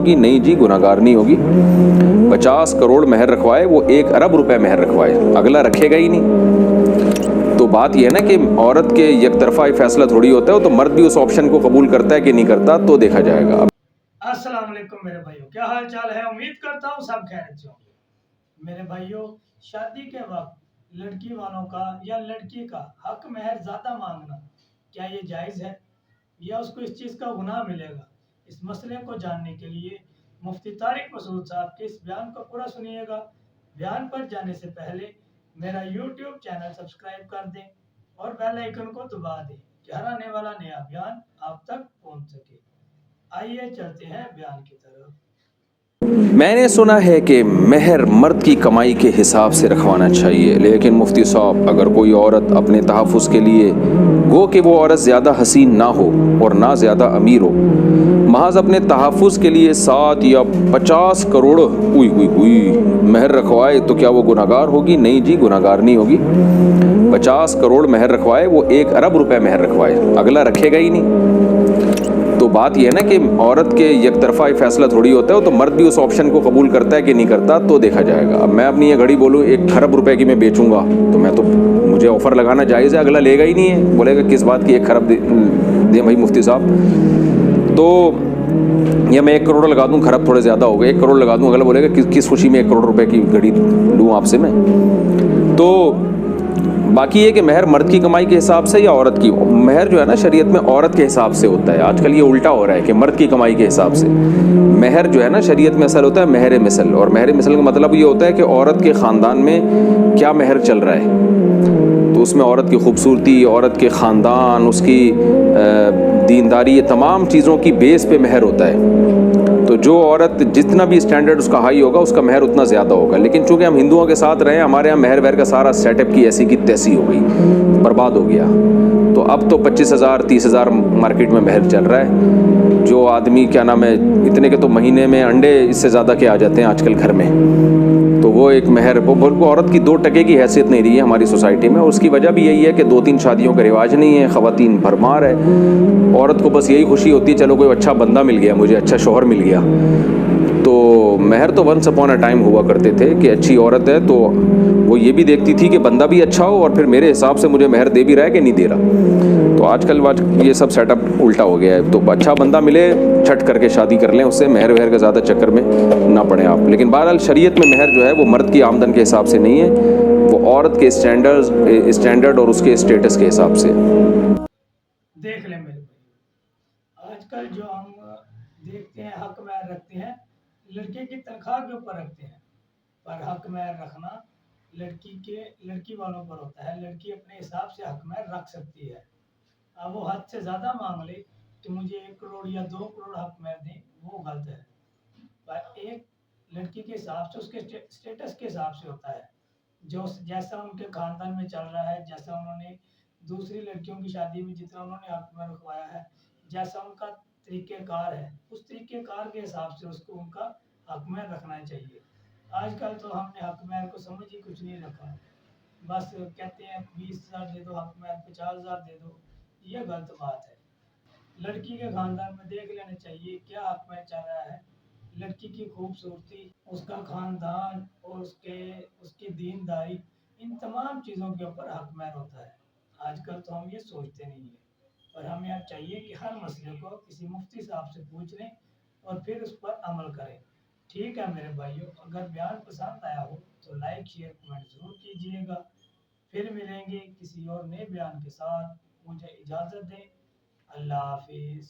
कि नहीं जी, गुनाहगार नहीं होगी। 50 करोड़ मेहर रखवाए, वो 1 अरब रुपए मेहर रखवाए, अगला रखेगा ही नहीं। तो बात यह है ना कि औरत के एक तरफा फैसला थोड़ी होता है, तो मर्द भी उस ऑप्शन को कबूल करता है कि नहीं करता, तो देखा जाएगा। अस्सलाम वालेकुम मेरे भाइयों, क्या हाल चाल है। उम्मीद करता हूँ सब खैरियत से होंगे। मेरे भाइयों, शादी के वक्त लड़की वालों का या लड़की का हक महर ज्यादा मांगना, क्या ये जायज़ है या उसको इस चीज़ का गुनाह मिलेगा? इस मसले को जानने के लिए मुफ्ती तारिक मसूद साहब के इस बयान को पूरा सुनिएगा। बयान पर जाने से पहले मेरा यूट्यूब चैनल सब्सक्राइब कर दें और बेल आइकन को दबा दें कि हर आने वाला नया बयान आप तक पहुंच सके। आइए चलते हैं बयान की तरफ। मैंने सुना है कि मेहर मर्द की कमाई के हिसाब से रखवाना चाहिए, लेकिन मुफ्ती साहब, अगर कोई औरत अपने तहफ़्फ़ुज़ के लिए, गो कि वो औरत ज़्यादा हसीन ना हो और ना ज़्यादा अमीर हो, महज अपने तहफ़्फ़ुज़ के लिए 7 या 50 करोड़ मेहर रखवाए, तो क्या वो गुनाहगार होगी? नहीं जी, गुनाहगार नहीं होगी। 50 करोड़ मेहर रखवाए, वो 1 अरब रुपए मेहर रखवाए, अगला रखेगा ही नहीं। तो बात यह है ना कि औरत के एक तरफा फैसला थोड़ी होता है, तो मर्द भी उस ऑप्शन को कबूल करता है कि नहीं करता, तो देखा जाएगा। अब मैं अपनी ये घड़ी बोलूँ 1 खरब रुपए की मैं बेचूंगा, तो मुझे ऑफर लगाना जायज़ है, अगला लेगा ही नहीं है, बोलेगा किस बात की 1 खरब दे भाई मुफ्ती साहब। तो या मैं 1 करोड़ लगा दूं, खरब थोड़े ज़्यादा हो गए, 1 करोड़ लगा दूं, अगला बोलेगा किस खुशी में 1 करोड़ रुपए की घड़ी लूँ आपसे मैं। तो बाकी ये कि महर मर्द की कमाई के हिसाब से या औरत की, महर जो है ना शरीयत में औरत के हिसाब से होता है। आजकल ये उल्टा हो रहा है कि मर्द की कमाई के हिसाब से। महर जो है ना शरीयत में असल होता है महर मिसल, और महर मिसल का मतलब ये होता है कि औरत के ख़ानदान में क्या महर चल रहा है, तो उसमें औरत की खूबसूरती, औरत के ख़ानदान, उसकी दीनदारी, ये तमाम चीज़ों की बेस पे महर होता है। तो जो औरत जितना भी स्टैंडर्ड उसका हाई होगा, उसका महर उतना ज़्यादा होगा। लेकिन चूंकि हम हिंदुओं के साथ रहे, हमारे यहाँ महर वहर का सारा सेटअप की ऐसी की तैसी हो गई, बर्बाद हो गया। तो अब तो 25,000 30,000 मार्केट में महर चल रहा है। जो आदमी क्या नाम है, इतने के तो महीने में अंडे इससे ज़्यादा के आ जाते हैं आजकल घर में। तो वो एक महर, वो औरत की 2 टके की हैसियत नहीं रही है हमारी सोसाइटी में। उसकी वजह भी यही है कि 2-3 शादियों का रिवाज नहीं है, ख़वातीन भरमार है। औरत को बस यही खुशी होती है, चलो कोई अच्छा बंदा मिल गया, मुझे अच्छा शौहर मिल गया। तो महर तो वंस अपॉन अ टाइम हुआ करते थे कि अच्छी औरत है तो वो ये भी देखती थी कि बंदा भी अच्छा हो, और फिर मेरे हिसाब से मुझे महर दे भी रहा है कि नहीं दे रहा। तो आजकल ये सब सेटअप उल्टा हो गया है। तो अच्छा बंदा मिले, छट करके शादी कर लें उससे, महर वहर का ज़्यादा चक्कर में ना पड़े आप। लेकिन बहरहाल शरीयत में महर जो है वो मर्द की आमदन के हिसाब से नहीं है, वो औरत के स्टैंडर्ड और उसके स्टेटस के हिसाब से। देख लें मेरे भाई, आजकल जो हम देखते हैं हक महर रखते हैं, लड़के की तनख्वाह के ऊपर रखते हैं, पर हक महर रखना लड़की वालों पर होता है। लड़की अपने हिसाब से हक महर रख सकती है। अब वो हद से ज्यादा मांग ले कि मुझे 1 करोड़ या 2 करोड़ हक महर दें, वो गलत है। पर एक लड़की के हिसाब से, उसके स्टेटस के हिसाब से होता है, जो जैसा उनके खानदान में चल रहा है, जैसा उन्होंने दूसरी लड़कियों की शादी में जितना उन्होंने हक में रखवाया है, जैसा उनका तरीक़ेकार है, उस तरीक़ेकार के हिसाब से उसको उनका हक में रखना चाहिए। आजकल तो हमने हक महर को समझ ही कुछ नहीं रखा। बस कहते हैं 20,000 दे दो हक महर, 50,000 दे दो। ये गलत बात है। लड़की के खानदान में देख लेना चाहिए क्या हक महर चल रहा है। लड़की की खूबसूरती, उसका खानदान और उसकी दीनदारी, इन तमाम चीज़ों के ऊपर हक महर होता है। आजकल तो हम ये सोचते नहीं है, और हमें अब चाहिए कि हर मसले को किसी मुफ्ती साहब से पूछ लें और फिर उस पर अमल करें। ठीक है मेरे भाइयों, अगर बयान पसंद आया हो तो लाइक शेयर कमेंट ज़रूर कीजिएगा। फिर मिलेंगे किसी और नए बयान के साथ। मुझे इजाज़त दें। अल्लाह हाफिज़।